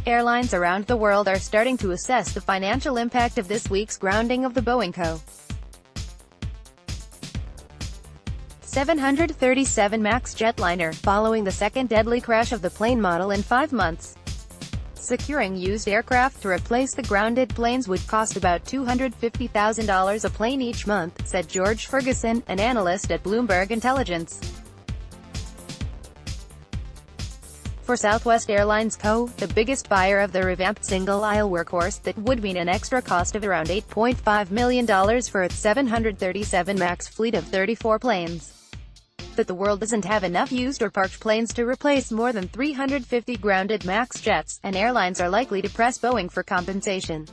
Airlines around the world are starting to assess the financial impact of this week's grounding of the Boeing Co. 737 MAX jetliner, following the second deadly crash of the plane model in 5 months. Securing used aircraft to replace the grounded planes would cost about $250,000 a plane each month, said George Ferguson, an analyst at Bloomberg Intelligence. For Southwest Airlines Co., the biggest buyer of the revamped single-aisle workhorse, that would mean an extra cost of around $8.5 million for its 737 MAX fleet of 34 planes. But the world doesn't have enough used or parked planes to replace more than 350 grounded MAX jets, and airlines are likely to press Boeing for compensation.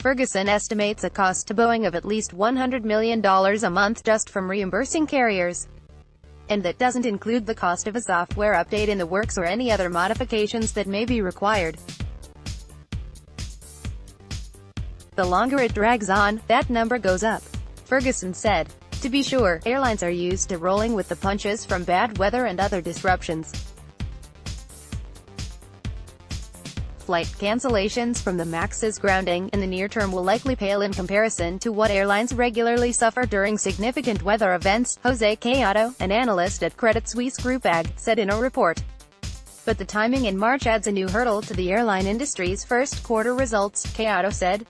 Ferguson estimates a cost to Boeing of at least $100 million a month just from reimbursing carriers. And that doesn't include the cost of a software update in the works or any other modifications that may be required. The longer it drags on, that number goes up, Ferguson said. To be sure, airlines are used to rolling with the punches from bad weather and other disruptions. Flight cancellations from the MAX's grounding in the near term will likely pale in comparison to what airlines regularly suffer during significant weather events, Jose Caiado, an analyst at Credit Suisse Group AG, said in a report. But the timing in March adds a new hurdle to the airline industry's first quarter results, Caiado said.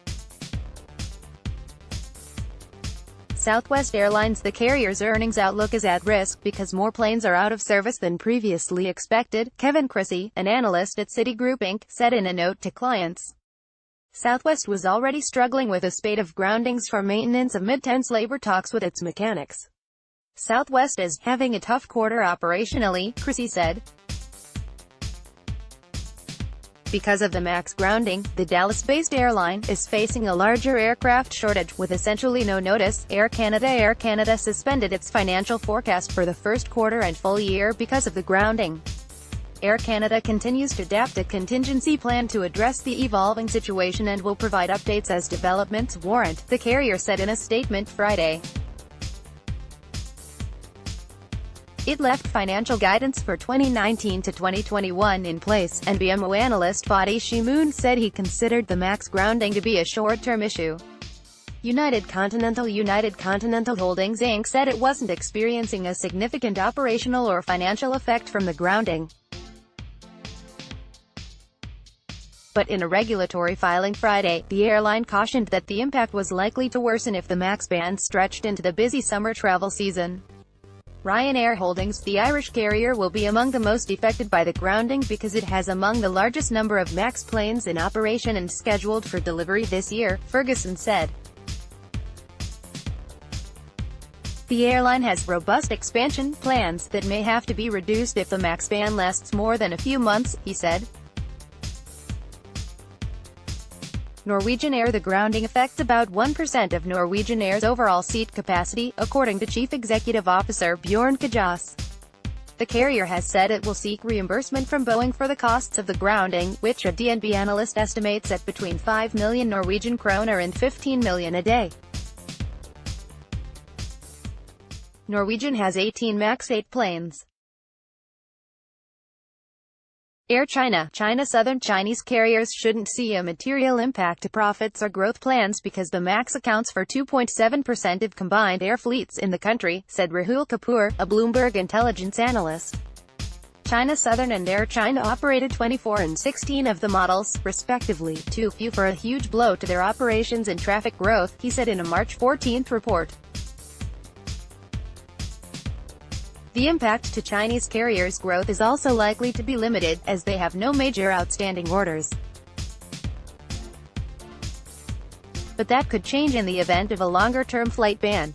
Southwest Airlines, the carrier's earnings outlook is at risk because more planes are out of service than previously expected, Kevin Chrissy, an analyst at Citigroup Inc., said in a note to clients. Southwest was already struggling with a spate of groundings for maintenance amid tense labor talks with its mechanics. Southwest is having a tough quarter operationally, Chrissy said. Because of the MAX grounding, the Dallas-based airline is facing a larger aircraft shortage. With essentially no notice, Air Canada suspended its financial forecast for the first quarter and full year because of the grounding. Air Canada continues to adapt a contingency plan to address the evolving situation and will provide updates as developments warrant, the carrier said in a statement Friday. It left financial guidance for 2019 to 2021 in place, and BMO analyst Fadi Shimoon said he considered the MAX grounding to be a short-term issue. United Continental Holdings Inc. said it wasn't experiencing a significant operational or financial effect from the grounding. But in a regulatory filing Friday, the airline cautioned that the impact was likely to worsen if the MAX ban stretched into the busy summer travel season. Ryanair Holdings, the Irish carrier, will be among the most affected by the grounding because it has among the largest number of MAX planes in operation and scheduled for delivery this year, Ferguson said. The airline has robust expansion plans that may have to be reduced if the MAX ban lasts more than a few months, he said. Norwegian Air. The grounding affects about 1% of Norwegian Air's overall seat capacity, according to Chief Executive Officer Bjorn Kjos. The carrier has said it will seek reimbursement from Boeing for the costs of the grounding, which a DNB analyst estimates at between 5 million Norwegian kroner and 15 million a day. Norwegian has 18 MAX 8 planes. Air China. Southern Chinese carriers shouldn't see a material impact to profits or growth plans because the MAX accounts for 2.7% of combined air fleets in the country, said Rahul Kapoor, a Bloomberg Intelligence analyst. China Southern and Air China operated 24 and 16 of the models, respectively, too few for a huge blow to their operations and traffic growth, he said in a March 14 report. The impact to Chinese carriers' growth is also likely to be limited, as they have no major outstanding orders. But that could change in the event of a longer-term flight ban.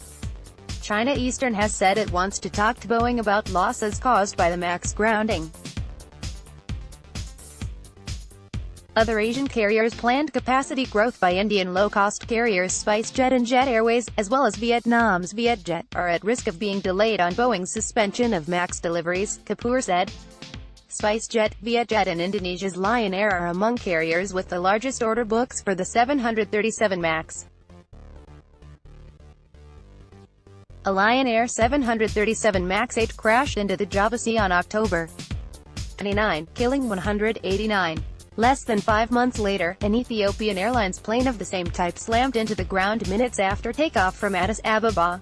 China Eastern has said it wants to talk to Boeing about losses caused by the MAX grounding. Other Asian carriers' planned capacity growth by Indian low-cost carriers SpiceJet and Jet Airways, as well as Vietnam's Vietjet, are at risk of being delayed on Boeing's suspension of MAX deliveries, Kapoor said. SpiceJet, Vietjet and Indonesia's Lion Air are among carriers with the largest order books for the 737 MAX. A Lion Air 737 MAX 8 crashed into the Java Sea on October 29, killing 189. Less than 5 months later, an Ethiopian Airlines plane of the same type slammed into the ground minutes after takeoff from Addis Ababa.